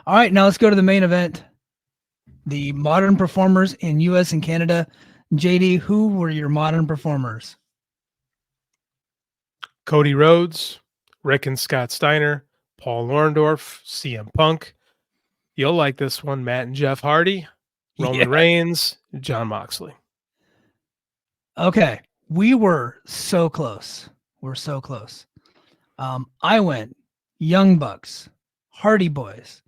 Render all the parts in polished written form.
All right, now let's go to the main event. The modern performers in U.S. and Canada. JD, who were your modern performers? Cody Rhodes, Rick and Scott Steiner, Paul Orndorff, CM Punk. You'll like this one, Matt and Jeff Hardy, Roman Reigns, John Moxley. Okay, we were so close. We're so close. I went Young Bucks, Hardy Boys,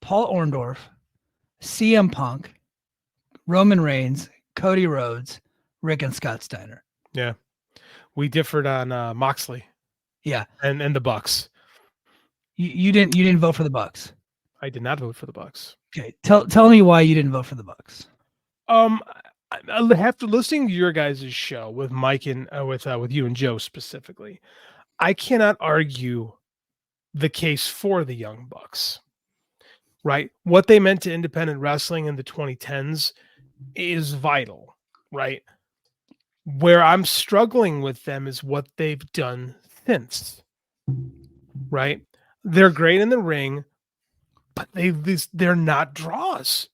Paul Orndorff, CM Punk, Roman Reigns, Cody Rhodes, Rick and Scott Steiner. Yeah, we differed on Moxley. Yeah, and the Bucks. You didn't vote for the Bucks. I did not vote for the Bucks. Okay, tell me why you didn't vote for the Bucks. After listening to your guys' show with Mike and with you and Joe specifically, I cannot argue the case for the Young Bucks. Right, what they meant to independent wrestling in the 2010s is vital. Right, where I'm struggling with them is what they've done since. Right, they're great in the ring, but they're not draws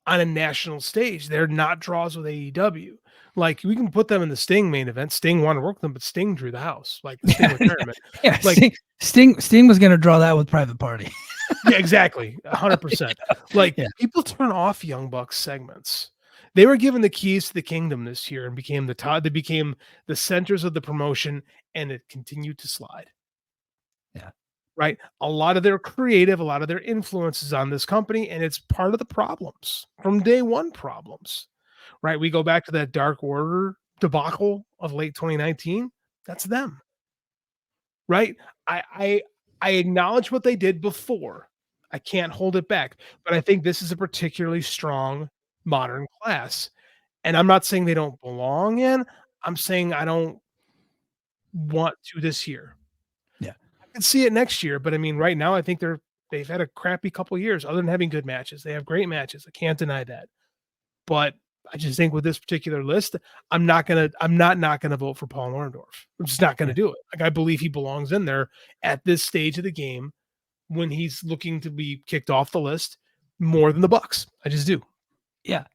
on a national stage. They're not draws with AEW. Like, we can put them in the Sting main event. Sting wanted to work with them, but Sting drew the house. Like the Sting retirement. Yeah, like Sting was going to draw that with Private Party. Yeah, exactly, 100%. Like, people turn off Young Bucks segments. They were given the keys to the kingdom this year and became they became the centers of the promotion, and it continued to slide. Yeah. Right. A lot of their creative, a lot of their influences on this company, and it's part of the problems from day one problems. Right. We go back to that Dark Order debacle of late 2019. That's them. Right. I acknowledge what they did before. I can't hold it back, but I think this is a particularly strong modern class. And I'm not saying they don't belong in. I'm saying I don't want to this year. Yeah. I can see it next year, but I mean, right now, I think they've had a crappy couple years other than having good matches. They have great matches. I can't deny that. But I just think with this particular list, I'm not gonna vote for Paul Orndorff. I'm just not gonna do it. Like, I believe he belongs in there at this stage of the game when he's looking to be kicked off the list more than the Bucks. I just do. Yeah.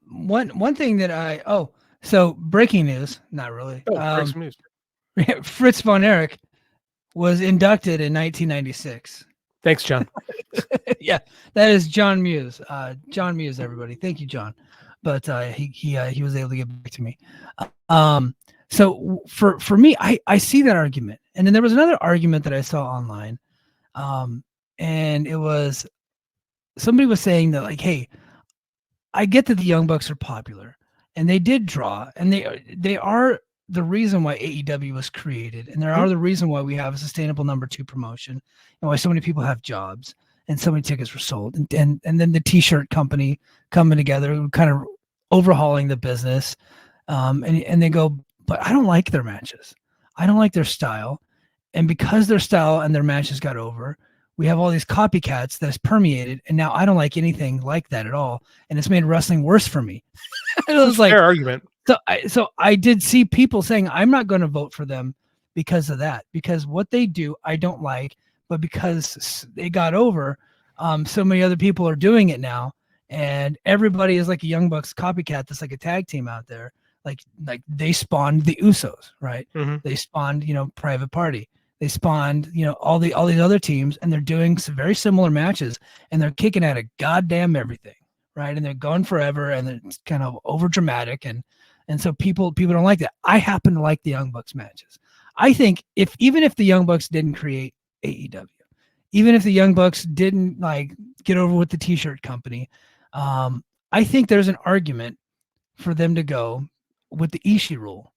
One thing that so breaking news, not really. Break some news. Fritz von Erich was inducted in 1996. Thanks, John. Yeah, that is John Muse. John Muse, everybody. Thank you, John. But he was able to get back to me. So for me, I see that argument, and then there was another argument that I saw online, and it was somebody was saying that, like, hey, I get that the Young Bucks are popular, and they did draw, and they are the reason why AEW was created, and they are the reason why we have a sustainable number 2 promotion, and why so many people have jobs, and so many tickets were sold, and then the T-shirt company coming together, kind of overhauling the business, and they go, but I don't like their matches, I don't like their style, and because their style and their matches got over, we have all these copycats that's permeated, and now I don't like anything like that at all, and it's made wrestling worse for me. It was like, fair argument. So I did see people saying I'm not going to vote for them because of that, because what they do I don't like, but because they got over, so many other people are doing it now, and everybody is like a Young Bucks copycat that's like a tag team out there. Like they spawned the Usos, right? Mm-hmm. They spawned, Private Party. They spawned, all these other teams, and they're doing some very similar matches, and they're kicking at a goddamn everything, right? And they're going forever, and it's kind of over dramatic, and so people don't like that. I happen to like the Young Bucks matches. I think even if the Young Bucks didn't create AEW, even if the Young Bucks didn't get over with the T-shirt company, I think there's an argument for them to go with the Ishii rule.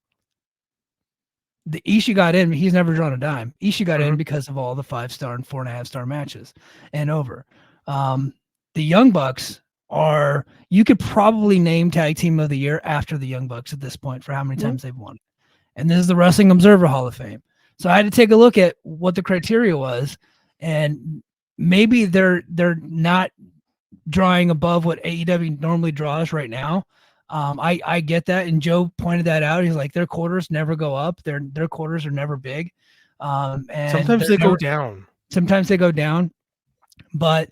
The Ishii got in. He's never drawn a dime. Ishii got in because of all the 5-star and 4.5-star matches and over. The Young Bucks are, you could probably name tag team of the year after the Young Bucks at this point for how many times they've won. And this is the Wrestling Observer Hall of Fame. So I had to take a look at what the criteria was, and maybe they're not drawing above what AEW normally draws right now. I get that, and Joe pointed that out. He's like, their quarters never go up. Their quarters are never big. And sometimes they go down. Sometimes they go down. But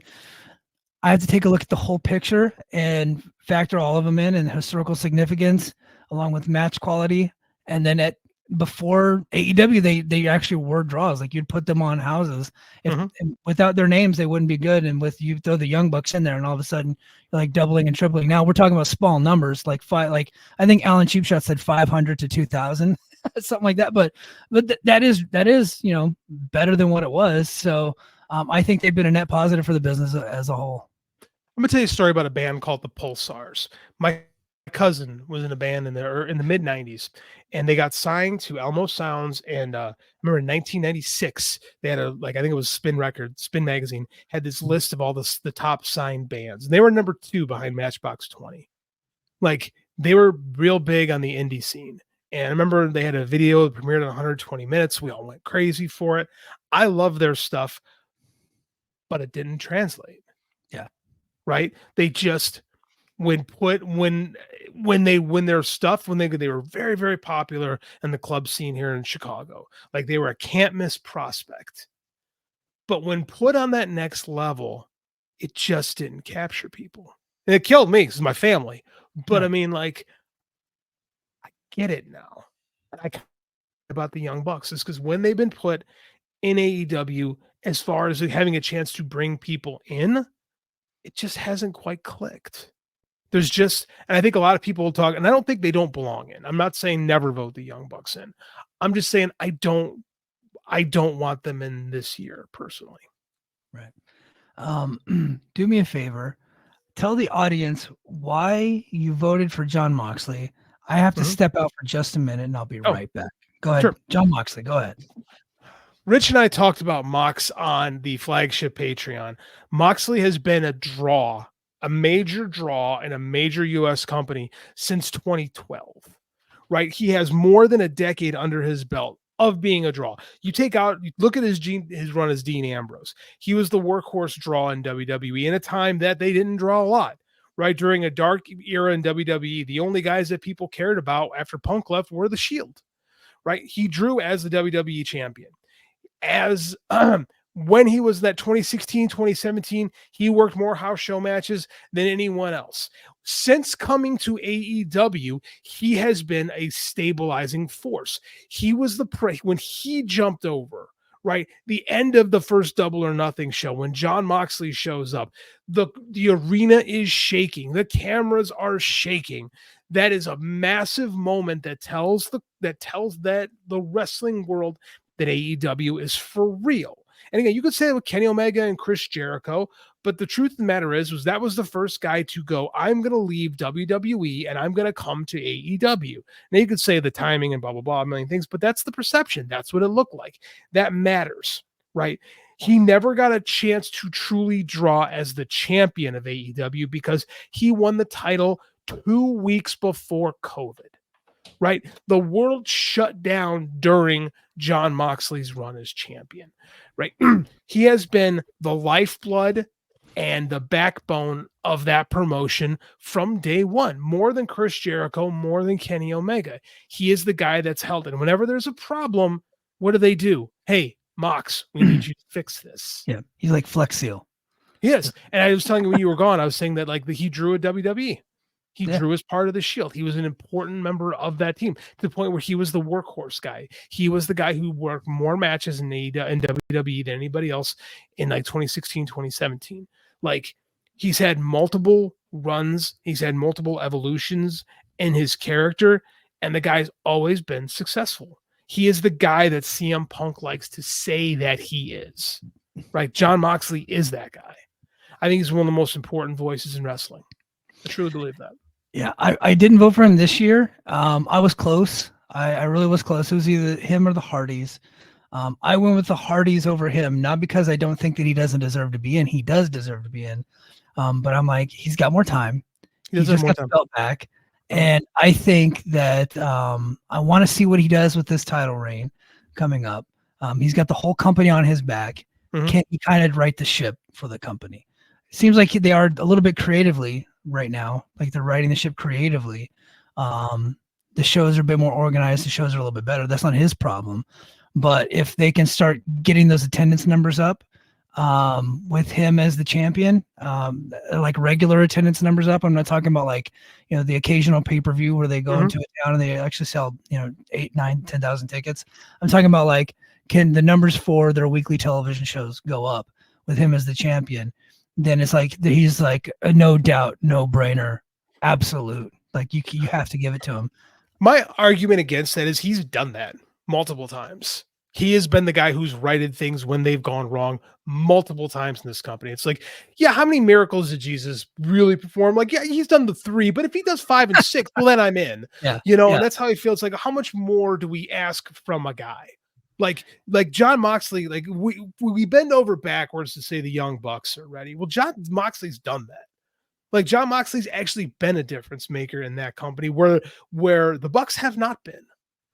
I have to take a look at the whole picture and factor all of them in and historical significance along with match quality. And then before AEW, they actually were draws. Like you'd put them on houses. If without their names, they wouldn't be good. And with you throw the Young Bucks in there, and all of a sudden you're like doubling and tripling. Now we're talking about small numbers, like I think Alan Cheapshot said 500 to 2,000, something like that. But that is better than what it was. So I think they've been a net positive for the business as a whole. I'm gonna tell you a story about a band called the Pulsars. My cousin was in a band in the mid '90s, and they got signed to Elmo Sounds. And I remember in 1996, they had I think it was Spin Magazine had this list of all the top signed bands, and they were number 2 behind Matchbox 20. Like they were real big on the indie scene. And I remember they had a video that premiered in 120 minutes. We all went crazy for it. I love their stuff, but it didn't translate. Yeah. Right. They just when they were very, very popular in the club scene here in Chicago. Like they were a can't miss prospect. But when put on that next level, it just didn't capture people. And it killed me because my family. But I mean, like, I get it now. And I about the Young Bucks is because when they've been put in AEW, as far as having a chance to bring people in, it just hasn't quite clicked. There's just, and I think a lot of people will talk, and I don't think they don't belong in. I'm not saying never vote the Young Bucks in. I'm just saying I don't want them in this year personally. Right. Do me a favor. Tell the audience why you voted for Jon Moxley. I have to step out for just a minute, and I'll be right back. Go ahead. Sure. Jon Moxley, go ahead. Rich and I talked about Mox on the flagship Patreon. Moxley has been a major draw in a major U.S. company since 2012, right? He has more than a decade under his belt of being a draw. You look at his run as Dean Ambrose. He was the workhorse draw in WWE in a time that they didn't draw a lot, right? During a dark era in WWE, the only guys that people cared about after Punk left were the Shield, right? He drew as the WWE champion. As when he was that 2016, 2017, he worked more house show matches than anyone else. Since coming to AEW, he has been a stabilizing force. He was when he jumped over, right? The end of the first Double or Nothing show, when Jon Moxley shows up, the arena is shaking. The cameras are shaking. That is a massive moment that tells that the wrestling world that AEW is for real. And again, you could say it with Kenny Omega and Chris Jericho, but the truth of the matter is that was the first guy to go, I'm going to leave WWE and I'm going to come to AEW. Now you could say the timing and blah, blah, blah, a million things, but that's the perception. That's what it looked like. That matters, right? He never got a chance to truly draw as the champion of AEW because he won the title 2 weeks before COVID. Right? The world shut down during Jon Moxley's run as champion, right? He has been the lifeblood and the backbone of that promotion from day one, more than Chris Jericho, more than Kenny Omega. He is the guy that's held it. And whenever there's a problem, what do? Hey, Mox, we need you to fix this. Yeah. He's like Flex Seal. Yes. And I was telling you when you were gone, I was saying that he drew a WWE. He drew as part of the Shield. He was an important member of that team to the point where he was the workhorse guy. He was the guy who worked more matches in WWE than anybody else in 2016, 2017. He's had multiple runs. He's had multiple evolutions in his character, and the guy's always been successful. He is the guy that CM Punk likes to say that he is, right? Jon Moxley is that guy. I think he's one of the most important voices in wrestling. I truly believe that. Yeah, I didn't vote for him this year. I was close. I really was close. It was either him or the Hardys. I went with the Hardys over him, not because I don't think that he doesn't deserve to be in. He does deserve to be in. But I'm like, he's got more time. He just got the belt back. And I think that I want to see what he does with this title reign coming up. He's got the whole company on his back. Can he kind of right the ship for the company? It seems like they are a little bit creatively right now, like they're writing the ship creatively. The shows are a bit more organized. The shows are a little bit better. That's not his problem. But if they can start getting those attendance numbers up, with him as the champion, like regular attendance numbers up. I'm not talking about like, the occasional pay-per-view where they go into a town and they actually sell, 8, 9, 10,000 tickets. I'm talking about like, can the numbers for their weekly television shows go up with him as the champion? Then it's like, he's like a no doubt, no brainer, absolute. Like you have to give it to him. My argument against that is he's done that multiple times. He has been the guy who's righted things when they've gone wrong multiple times in this company. It's like, yeah, how many miracles did Jesus really perform? Like, yeah, he's done the 3, but if he does 5 and 6, well, then I'm in. Yeah. And that's how he feels. Like, how much more do we ask from a guy? Like John Moxley, like we bend over backwards to say the Young Bucks are ready. Well, John Moxley's done that. Like John Moxley's actually been a difference maker in that company where the Bucks have not been.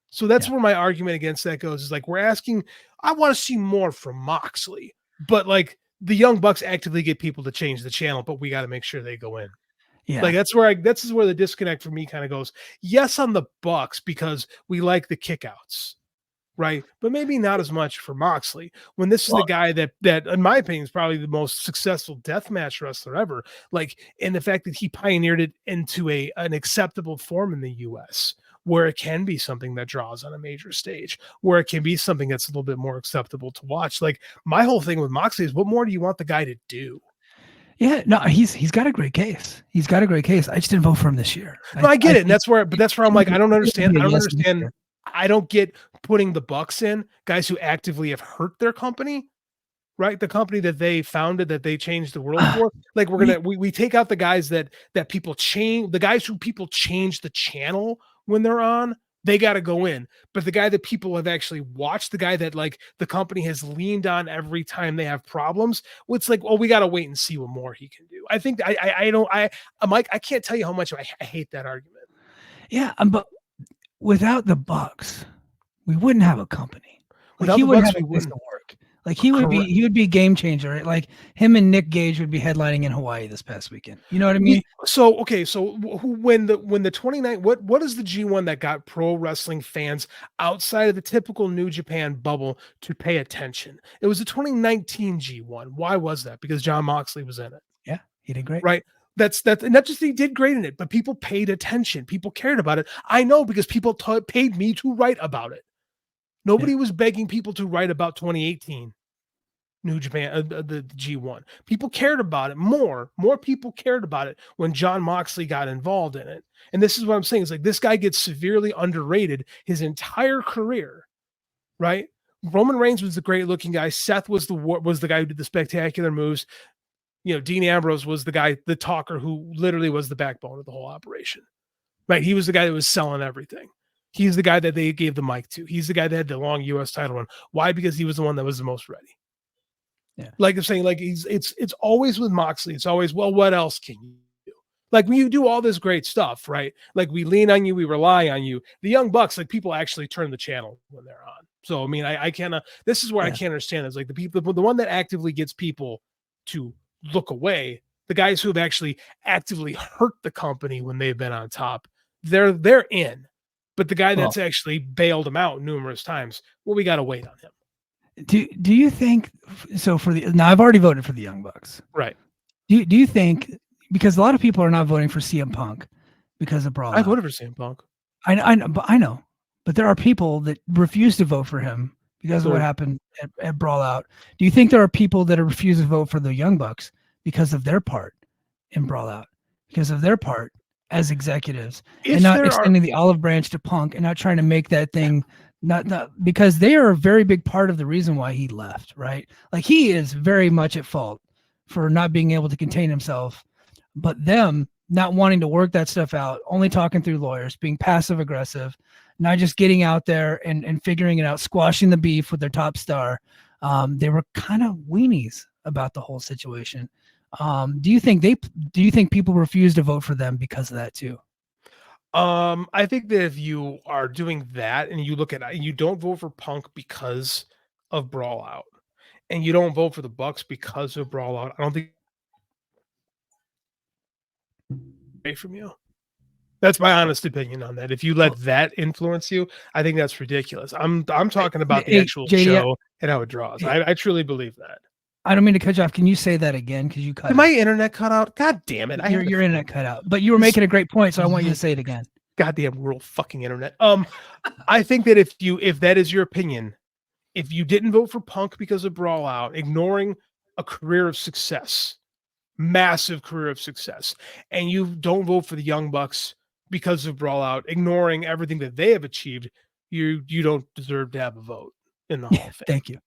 So that's where my argument against that goes, is like, we're asking, I want to see more from Moxley, but like the Young Bucks actively get people to change the channel, but we got to make sure they go in. Yeah. Like this is where the disconnect for me kind of goes. Yes, on the Bucks, because we like the kickouts. Right. But maybe not as much for Moxley, when this is the guy that in my opinion is probably the most successful deathmatch wrestler ever. Like, and the fact that he pioneered it into an acceptable form in the US, where it can be something that draws on a major stage, where it can be something that's a little bit more acceptable to watch. Like, my whole thing with Moxley is, what more do you want the guy to do? Yeah, no, he's got a great case. He's got a great case. I just didn't vote for him this year. No, I get it. And that's where I'm like, I don't understand. I don't get putting the Bucks in, guys who actively have hurt their company, right? The company that they founded, that they changed the world for. Like, we take out the guys that people change, the guys who people change the channel when they're on, they got to go in. But the guy that people have actually watched, the guy that like the company has leaned on every time they have problems, well, it's like, well, we got to wait and see what more he can do. I think I'm like, I can't tell you how much I hate that argument. Yeah, but without the Bucks, we wouldn't have a company. Like, he wouldn't have a place to work. Like he would be game changer. Right? Like him and Nick Gage would be headlining in Hawaii this past weekend. You know what I mean? So okay, so when the 29, what is the G1 that got pro wrestling fans outside of the typical New Japan bubble to pay attention? It was the 2019 G1. Why was that? Because John Moxley was in it. Yeah, he did great. Right. That's not just he did great in it, but people paid attention. People cared about it. I know, because people paid me to write about it. Nobody was begging people to write about 2018 New Japan, the G1. People cared about it more. More people cared about it when John Moxley got involved in it. And this is what I'm saying. Is like, this guy gets severely underrated his entire career, right? Roman Reigns was the great looking guy. Seth was the guy who did the spectacular moves. Dean Ambrose was the guy, the talker, who literally was the backbone of the whole operation, right? He was the guy that was selling everything. He's the guy that they gave the mic to. He's the guy that had the long U.S. title run. Why? Because he was the one that was the most ready. Yeah. Like I'm saying, like it's always with Moxley. It's always, well, what else can you do? Like, when you do all this great stuff, right? Like, we lean on you, we rely on you. The Young Bucks, like, people actually turn the channel when they're on. So, I mean, I can't, this is where I can't understand. It's like the one that actively gets people to look away, the guys who have actually actively hurt the company when they've been on top, they're in. But the guy that's actually bailed them out numerous times, well, we got to wait on him. Do you think so? Now I've already voted for the Young Bucks, right? Do you think, because a lot of people are not voting for CM Punk because of Brawl? I voted for CM Punk. I know, but there are people that refuse to vote for him because of what happened at Brawl Out. Do you think there are people that refuse to vote for the Young Bucks because of their part in Brawl Out, because of their part as executives, and not extending the olive branch to Punk and not trying to make that thing? Not because they are a very big part of the reason why he left, right? Like, he is very much at fault for not being able to contain himself, but them not wanting to work that stuff out, only talking through lawyers, being passive aggressive, not just getting out there and figuring it out, squashing the beef with their top star. They were kind of weenies about the whole situation. Do you think people refuse to vote for them because of that too? I think that if you are doing that and you look at, you don't vote for Punk because of Brawl Out, and you don't vote for the Bucks because of Brawl Out, I don't think away from you. That's my honest opinion on that. If you let that influence you, I think that's ridiculous. I'm talking about the actual show and how it draws. I truly believe that. I don't mean to cut you off. Can you say that again? Because you cut Did out. my internet cut out? God damn it! Your internet cut out, but you were making a great point, so I want you to say it again. Goddamn rural fucking internet. I think that if that is your opinion, if you didn't vote for Punk because of Brawl Out, ignoring a career of success, massive career of success, and you don't vote for the Young Bucks because of Brawl Out, ignoring everything that they have achieved, you don't deserve to have a vote in the Hall of Fame. Thank you.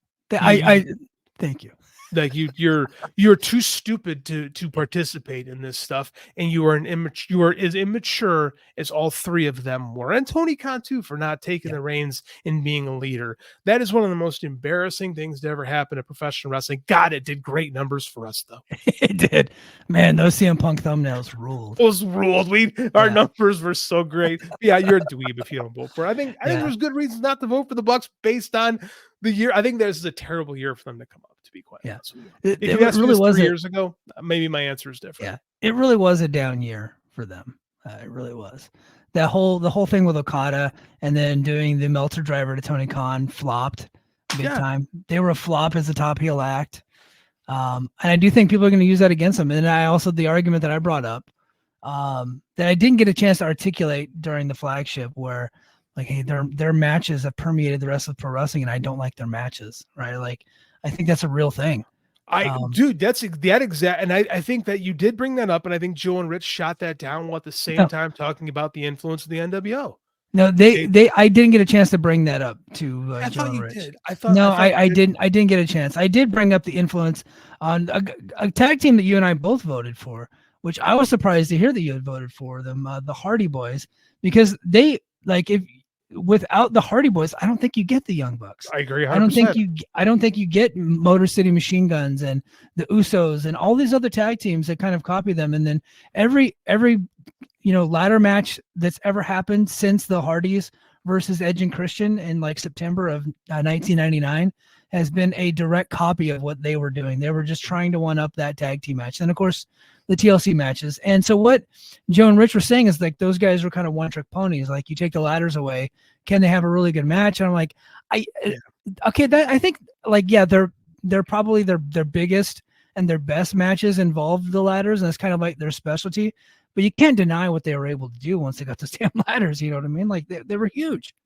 Thank you. Like you're too stupid to participate in this stuff, and you are as immature as all three of them were, and Tony Khan too, for not taking the reins and being a leader. That is one of the most embarrassing things to ever happen to professional wrestling. God, it did great numbers for us though. It did, man. Those CM Punk thumbnails ruled. Those ruled. Our numbers were so great. Yeah, you're a dweeb if you don't vote for it. I think there's good reasons not to vote for the Bucks based on the year. I think this is a terrible year for them to come up, to be quite honest with you. If you asked me this 3 years ago, maybe my answer is different. Yeah, it really was a down year for them. It really was. The whole thing with Okada and then doing the Meltzer driver to Tony Khan flopped big time. They were a flop as a top heel act. And I do think people are going to use that against them. And I also, the argument that I brought up that I didn't get a chance to articulate during the flagship, where like, hey, their matches have permeated the rest of pro wrestling, and I don't like their matches, right? Like, I think that's a real thing. Dude, that's that exact. And I think that you did bring that up, and I think Joe and Rich shot that down while at the same time talking about the influence of the NWO. No, I didn't get a chance to bring that up to Joe and Rich. Did. I didn't get a chance. I did bring up the influence on a tag team that you and I both voted for, which I was surprised to hear that you had voted for them, the Hardy Boys, because they without the Hardy Boys, I don't think you get the Young Bucks. I agree. 100%. I don't think you get Motor City Machine Guns and the Usos and all these other tag teams that kind of copy them. And then every ladder match that's ever happened since the Hardys versus Edge and Christian in like September of 1999 has been a direct copy of what they were doing. They were just trying to one up that tag team match. And of course the TLC matches. And so what Joe and Rich were saying is like, those guys were kind of one trick ponies. Like, you take the ladders away, can they have a really good match? And I'm like, I think like, yeah, they're probably their biggest and their best matches involved the ladders. And it's kind of like their specialty, but you can't deny what they were able to do once they got those damn ladders. You know what I mean? Like they were huge.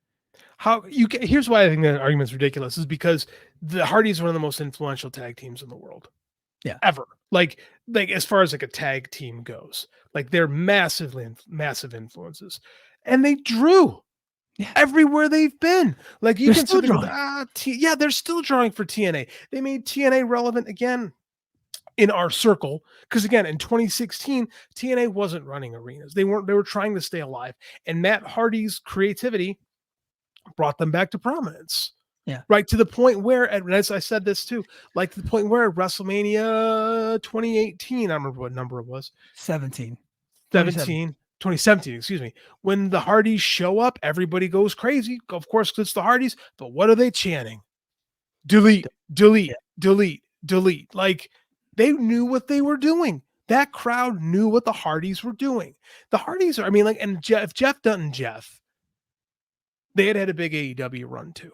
Here's why I think that argument's ridiculous, is because the Hardys are one of the most influential tag teams in the world. Yeah. Ever. Like as far as like a tag team goes, like they're massive influences, and they drew everywhere they've been. Like you can still drawing. They're still drawing for TNA. They made TNA relevant again in our circle, because again in 2016 TNA wasn't running arenas. They were trying to stay alive, and Matt Hardy's creativity brought them back to prominence. Yeah. Right, to the point where, and as I said this too, like to the point where at WrestleMania 2018, I remember what number it was. 2017, excuse me. When the Hardys show up, everybody goes crazy. Of course, it's the Hardys, but what are they chanting? Delete, delete, delete, delete. Like, they knew what they were doing. That crowd knew what the Hardys were doing. The Hardys are, and Jeff Dutton, they had a big AEW run too.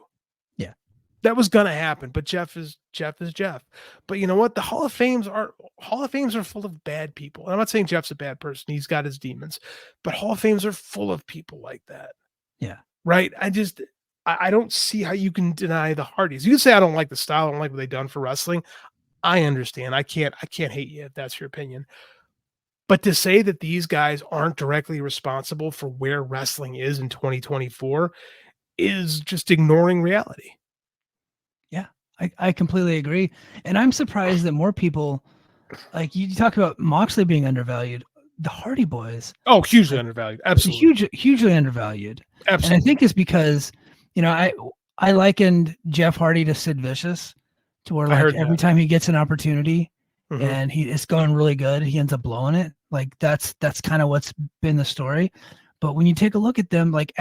Yeah. That was gonna happen, but Jeff is Jeff. But you know what? The Hall of Fames are full of bad people. And I'm not saying Jeff's a bad person. He's got his demons, but Hall of Fames are full of people like that. Yeah. Right. I don't see how you can deny the Hardys. You can say I don't like the style, I don't like what they've done for wrestling. I understand. I can't hate you if that's your opinion. But to say that these guys aren't directly responsible for where wrestling is in 2024 is just ignoring reality. Yeah, I completely agree. And I'm surprised that more people, like you talk about Moxley being undervalued, the Hardy Boys. Oh, hugely undervalued. Absolutely. Hugely undervalued. Absolutely. And I think it's because, I likened Jeff Hardy to Sid Vicious, to where like every time he gets an opportunity, and it's going really good, he ends up blowing it. Like that's kind of what's been the story. But when you take a look at them, like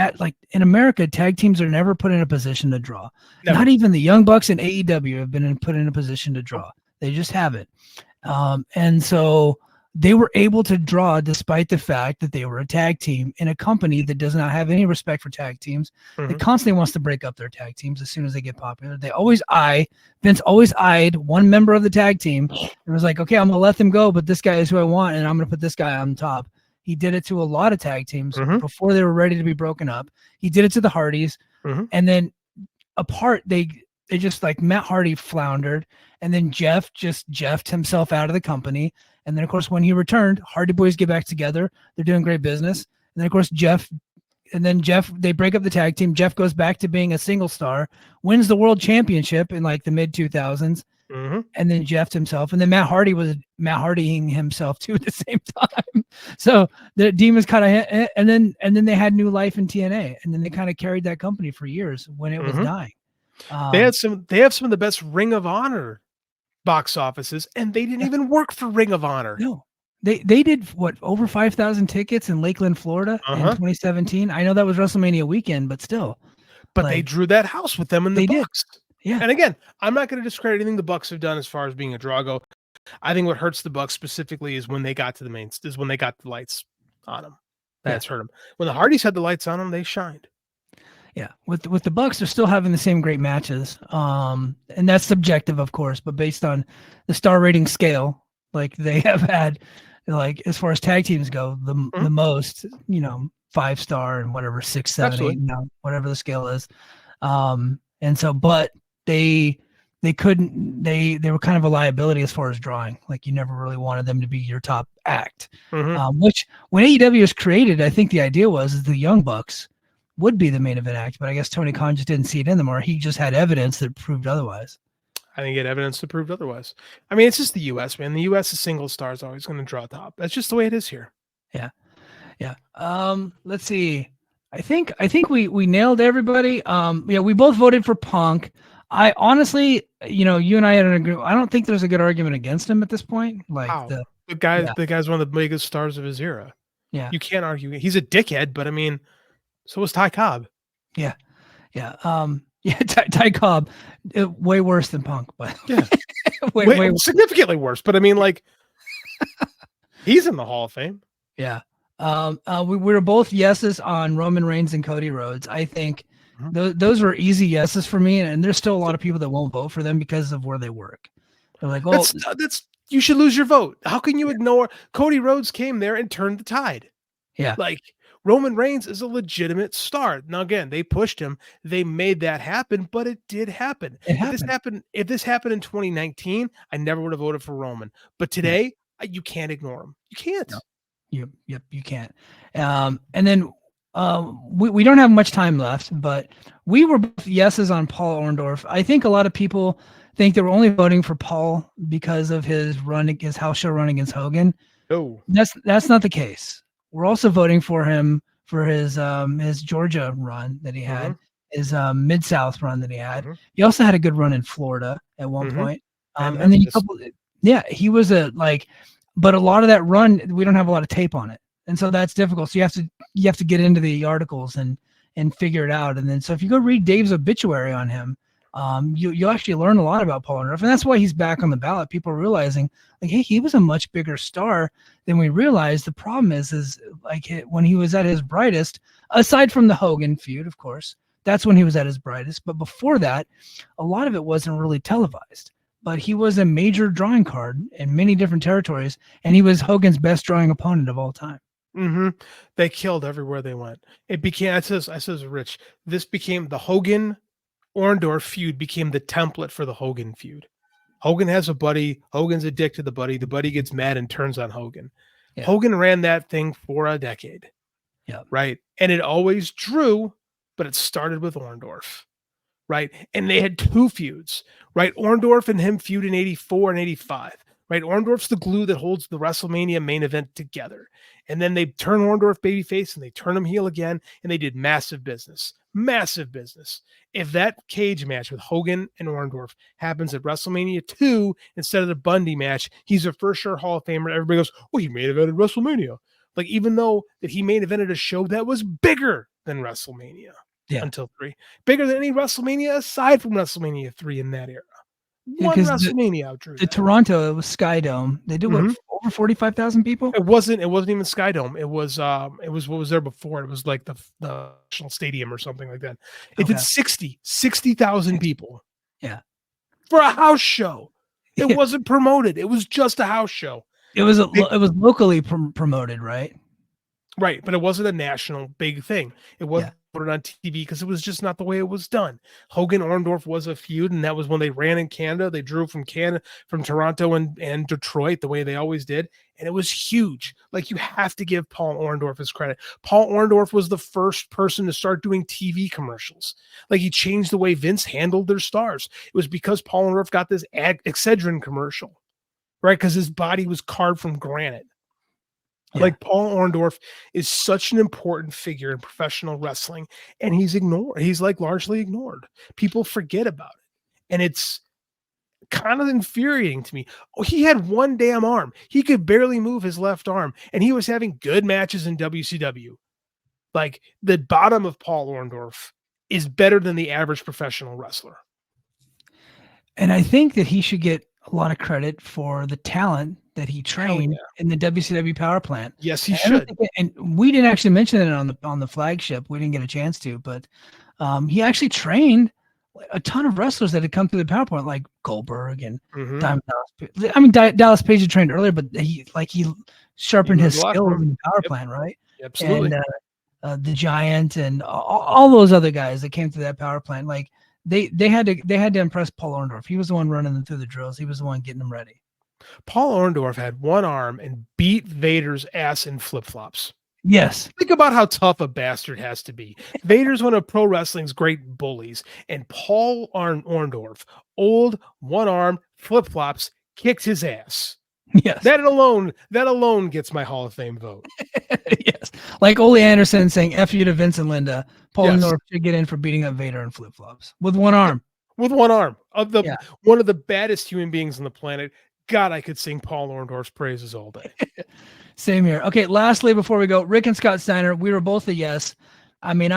in America, tag teams are never put in a position to draw. Never. Not even the Young Bucks and AEW have been put in a position to draw. They just haven't. And so they were able to draw despite the fact that they were a tag team in a company that does not have any respect for tag teams. They constantly wants to break up their tag teams as soon as they get popular. Vince always eyed one member of the tag team and was like, okay, I'm going to let them go, but this guy is who I want, and I'm going to put this guy on top. He did it to a lot of tag teams before they were ready to be broken up. He did it to the Hardys, and then apart, they just like Matt Hardy floundered, and then Jeff just Jeffed himself out of the company. And then, of course, when he returned, Hardy Boys get back together. They're doing great business. And then, of course, Jeff, they break up the tag team. Jeff goes back to being a single star, wins the world championship in like the mid 2000s, and then Jeffed himself. And then Matt Hardy was Matt Hardying himself too at the same time. So the Demons kind of, and then they had new life in TNA, and then they kind of carried that company for years when it was dying. They have some of the best Ring of Honor box offices, and they didn't even work for Ring of Honor. No, they did what, over 5,000 tickets in Lakeland, Florida in 2017. I know that was WrestleMania weekend, but still. But like, they drew that house with them in the Bucks. Yeah. And again, I'm not going to discredit anything the Bucks have done as far as being a draw go. I think what hurts the Bucks specifically is when they got to when they got the lights on them. That's hurt them. When the Hardys had the lights on them, they shined. Yeah, with the Bucks, they're still having the same great matches, and that's subjective, of course. But based on the star rating scale, like they have had, like as far as tag teams go, the most, 5-star and whatever 6, 7, 8, whatever the scale is, and so, but they couldn't, they were kind of a liability as far as drawing. Like you never really wanted them to be your top act. Which when AEW was created, I think the idea was the Young Bucks would be the main event act, but I guess Tony Khan just didn't see it in them, or he just had evidence that proved otherwise. I think he had evidence that proved otherwise. I mean, it's just the U.S., man. The U.S. is single star is always going to draw top. That's just the way it is here. Yeah. Let's see. I think we nailed everybody. We both voted for Punk. I honestly, you and I had an agreement. I don't think there's a good argument against him at this point. Like the guy's one of the biggest stars of his era. Yeah. You can't argue. He's a dickhead, but I mean, so was Ty Cobb. Yeah. Ty Cobb, way worse than Punk, but way significantly worse. But I mean, like, he's in the Hall of Fame. Yeah. We were both yeses on Roman Reigns and Cody Rhodes. I think those were easy yeses for me, and there's still a lot of people that won't vote for them because of where they work. They're like, well, that's you should lose your vote. How can you ignore Cody Rhodes came there and turned the tide? Yeah, like. Roman Reigns is a legitimate star. Now, again, they pushed him. They made that happen, but it did happen. If this happened in 2019, I never would have voted for Roman. But today, you can't ignore him. You can't. No. You can't. And then we don't have much time left, but we were both yeses on Paul Orndorff. I think a lot of people think they were only voting for Paul because of his house show run against Hogan. No, that's not the case. We're also voting for him for his Georgia run that he had, his Mid-South run that he had. He also had a good run in Florida at one point. And then he was but a lot of that run, we don't have a lot of tape on it. And so that's difficult. So you have to get into the articles and figure it out. And then, so if you go read Dave's obituary on him, you'll actually learn a lot about Paul Orndorff, and that's why he's back on the ballot. People are realizing, like, hey, he was a much bigger star than we realized. The problem is like when he was at his brightest, aside from the Hogan feud, of course, that's when he was at his brightest. But before that, a lot of it wasn't really televised. But he was a major drawing card in many different territories, and he was Hogan's best drawing opponent of all time. They killed everywhere they went. It became, I says, Rich, this became the Hogan Orndorff feud became the template for the Hogan feud. Hogan has a buddy. Hogan's a dick to the buddy. The buddy gets mad and turns on Hogan. Yeah. Hogan ran that thing for a decade. Yeah. Right. And it always drew, but it started with Orndorff. Right. And they had two feuds. Right. Orndorff and him feud in 84 and 85. Right. Orndorff's the glue that holds the WrestleMania main event together. And then they turn Orndorff babyface and they turn him heel again. And they did massive business. Massive business. If that cage match with Hogan and Orndorff happens at WrestleMania 2 instead of the Bundy match, he's a for sure Hall of Famer. Everybody goes, oh, he main evented WrestleMania. Like, even though that he main evented a show that was bigger than WrestleMania until 3. Bigger than any WrestleMania aside from WrestleMania 3 in that era. Yeah, One because WrestleMania outdrew the that. Toronto, it was Sky Dome. They did what, Mhm. over 45,000 people? It wasn't even Skydome. It was what was there before. It was like the National Stadium or something like that. It did Okay. 60,000 people Yeah. for a house show. It Yeah. wasn't promoted. It was just a house show. It was Big, it was locally promoted, right? right, but it wasn't a national big thing. It Yeah. wasn't put on TV because it was just not the way it was done. Hogan Orndorff was a feud, and that was when they ran in Canada. They drew from Canada, from Toronto and Detroit, the way they always did, and it was huge. Like, you have to give Paul Orndorff his credit. Paul Orndorff was the first person to start doing TV commercials. Like, he changed the way Vince handled their stars. It was because Paul Orndorff got this Excedrin commercial, right? Because his body was carved from granite. Yeah. Like, Paul Orndorff is such an important figure in professional wrestling, and he's ignored. He's like largely ignored. People forget about it, and it's kind of infuriating to me. Oh, he had one damn arm. He could barely move his left arm, and he was having good matches in WCW. Like, the bottom of Paul Orndorff is better than the average professional wrestler. And I think that he should get a lot of credit for the talent that he trained in the WCW power plant. Yes, he should. And we didn't actually mention it on the flagship. We didn't get a chance to, but he actually trained a ton of wrestlers that had come through the power plant, like Goldberg and Diamond Dallas. I mean, Dallas Page had trained earlier, but he sharpened his skills in the power plant, right? Absolutely. And the Giant and all those other guys that came through that power plant, like they had to impress Paul Orndorff. He was the one running them through the drills. He was the one getting them ready. Paul Orndorff had one arm and beat Vader's ass in flip-flops. Yes. Think about how tough a bastard has to be. Vader's one of pro wrestling's great bullies, and Paul Orndorff, old, one arm, flip-flops, kicked his ass. Yes. That alone gets my Hall of Fame vote. Yes. Like Ole Anderson saying F you to Vince and Linda, Paul Yes. Orndorff should get in for beating up Vader in flip-flops with one arm. With one arm. One of the baddest human beings on the planet. God, I could sing Paul Orndorff's praises all day. Same here. Okay, lastly, before we go, Rick and Scott Steiner, we were both a yes. I mean,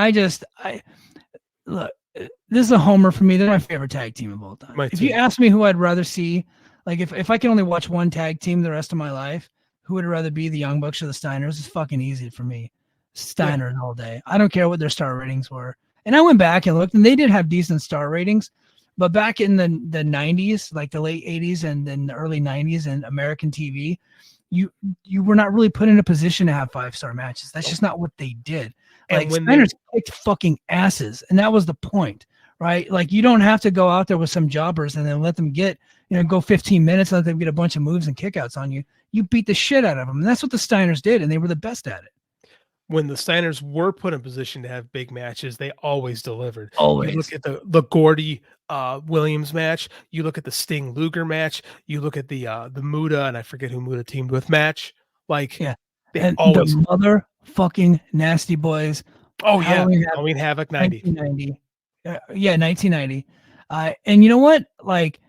look, this is a homer for me. They're my favorite tag team of all time. If you ask me who I'd rather see, like if I can only watch one tag team the rest of my life, who would rather be, the Young Bucks or the Steiners? It's fucking easy for me. Steiners all day. I don't care what their star ratings were. And I went back and looked, and they did have decent star ratings. But back in the 90s, like the late 80s and then the early 90s in American TV, you were not really put in a position to have 5-star matches. That's just not what they did. Like, Steiners kicked fucking asses, and that was the point, right? Like, you don't have to go out there with some jobbers and then let them go 15 minutes, let them get a bunch of moves and kickouts on you. You beat the shit out of them, and that's what the Steiners did, and they were the best at it. When the Steiners were put in position to have big matches, they always delivered. Always. You look at the Gordy Williams match. You look at the Sting Luger match. You look at the Muda, and I forget who Muda teamed with match. Like, and always the motherfucking Nasty Boys. Oh yeah, Halloween Havoc 1990. 1990. And you know what? Like,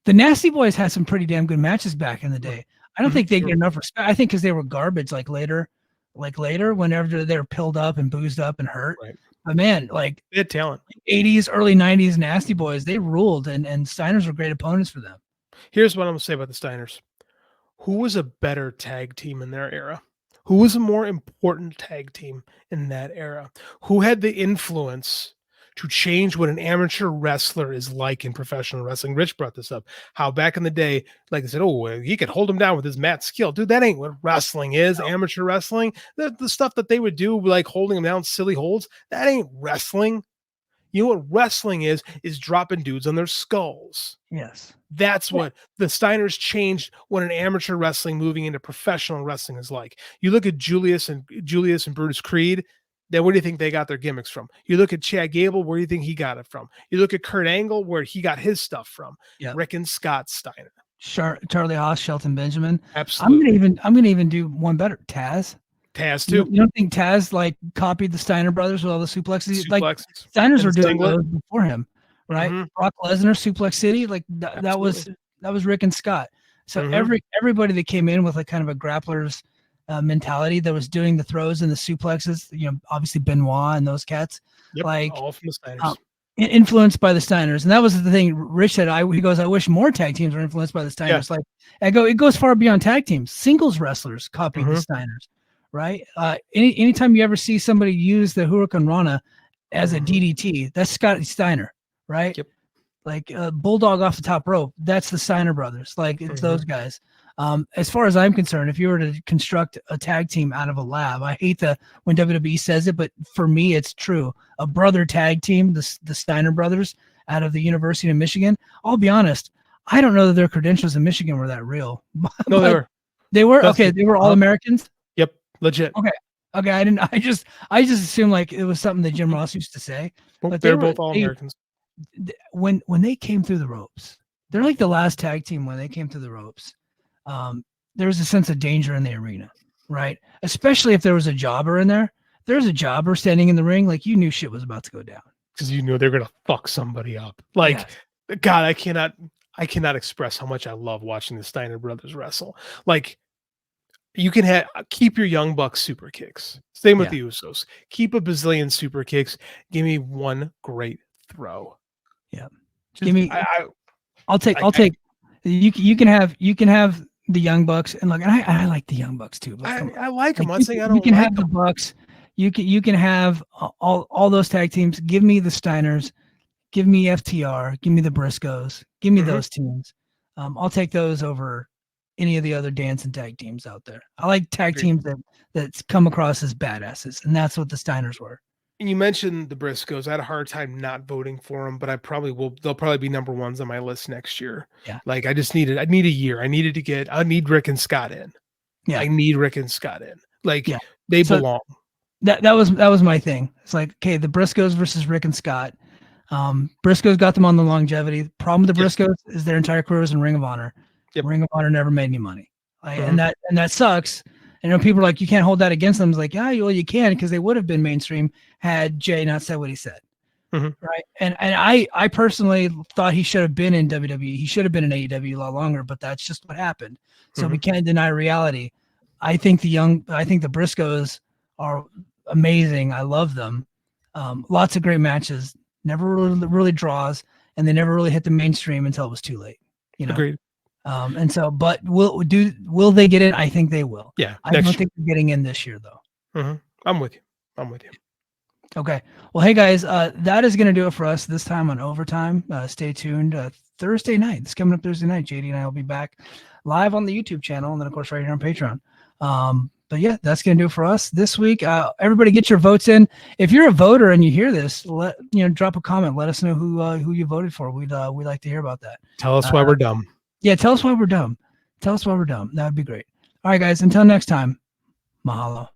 the Nasty Boys had some pretty damn good matches back in the day. I don't think they get enough respect. I think because they were garbage, later, whenever they're pilled up and boozed up and hurt. Right. But man, like, they had talent. 80s, early 90s Nasty Boys, they ruled, and Steiners were great opponents for them. Here's what I'm gonna say about the Steiners. Who was a better tag team in their era? Who was a more important tag team in that era? Who had the influence to change what an amateur wrestler is like in professional wrestling? Rich brought this up. How back in the day, like I said, he could hold him down with his mat skill. Dude, that ain't what wrestling is. Amateur wrestling, the stuff that they would do, like holding him down, silly holds, that ain't wrestling. You know what wrestling is dropping dudes on their skulls. Yes. That's what the Steiners changed what an amateur wrestling moving into professional wrestling is like. You look at Julius and Brutus Creed, then where do you think they got their gimmicks from? You look at Chad Gable, where do you think he got it from? You look at Kurt Angle, where he got his stuff from. Yep. Rick and Scott Steiner. Charlie Haas, Shelton Benjamin. Absolutely. I'm gonna even do one better. Taz too. You don't think Taz copied the Steiner brothers with all the suplexes? Like, Steiners were doing those before him, right? Mm-hmm. Brock Lesnar, Suplex City, that was Rick and Scott. So everybody that came in with kind of a grappler's mentality that was doing the throws and the suplexes, obviously Benoit and those cats, all from the Steiners. influenced by the Steiners, and that was the thing. Rich said, he goes, I wish more tag teams were influenced by the Steiners. Like, it goes far beyond tag teams. Singles wrestlers copied the Steiners, right? Anytime you ever see somebody use the Hurricane Rana as a DDT, that's Scott Steiner, right? Yep. Like Bulldog off the top rope, that's the Steiner brothers. Like, it's those guys. As far as I'm concerned, if you were to construct a tag team out of a lab, I hate when WWE says it, but for me, it's true. A brother tag team, the Steiner brothers out of the University of Michigan. I'll be honest, I don't know that their credentials in Michigan were that real. No, they were. They were okay. They were all Americans. Yep, legit. Okay. I just assumed like it was something that Jim Ross used to say. But they're both all Americans. When they came through the ropes, they're like the last tag team when they came through the ropes. There was a sense of danger in the arena, right? Especially if there was a jobber in there. There's a jobber standing in the ring, like you knew shit was about to go down. Because you knew they're gonna fuck somebody up. Like, God, I cannot express how much I love watching the Steiner brothers wrestle. Like, you can keep your Young Bucks super kicks. Same with the Usos. Keep a bazillion super kicks. Give me one great throw. Yeah. Give me. I'll take. You can have the Young Bucks, and look, and I like the Young Bucks too. But I like them. I'm saying I don't. You can have the Bucks. You can have all those tag teams. Give me the Steiners. Give me FTR. Give me the Briscoes. Give me those teams. I'll take those over any of the other dancing tag teams out there. I like tag teams that come across as badasses, and that's what the Steiners were. You mentioned the Briscoes. I had a hard time not voting for them, but I probably will. They'll probably be number ones on my list next year. Yeah. Like I need a year. I need Rick and Scott in. Yeah. I need Rick and Scott in. Like they belong. That was my thing. It's like, okay, the Briscoes versus Rick and Scott. Briscoes got them on the longevity. The problem with the Briscoes is their entire career was in Ring of Honor. Yep. Ring of Honor never made any money. And that sucks. And people are like, you can't hold that against them. It's like, well, you can, because they would have been mainstream had Jay not said what he said. Right. And I personally thought he should have been in WWE. He should have been in AEW a lot longer, but that's just what happened. So we can't deny reality. I think the Briscoes are amazing. I love them. Lots of great matches, never really draws, and they never really hit the mainstream until it was too late. Agreed. And so, but will they get in? I think they will. Yeah. I don't think they're getting in this year though. I'm with you. Okay. Well, hey guys, that is going to do it for us this time on Overtime. Stay tuned. Thursday night. It's coming up Thursday night. JD and I will be back live on the YouTube channel, and then of course right here on Patreon. But yeah, that's going to do it for us this week. Everybody get your votes in. If you're a voter and you hear this, drop a comment. Let us know who you voted for. We'd like to hear about that. Tell us why we're dumb. Yeah, tell us why we're dumb. That would be great. All right, guys. Until next time, mahalo.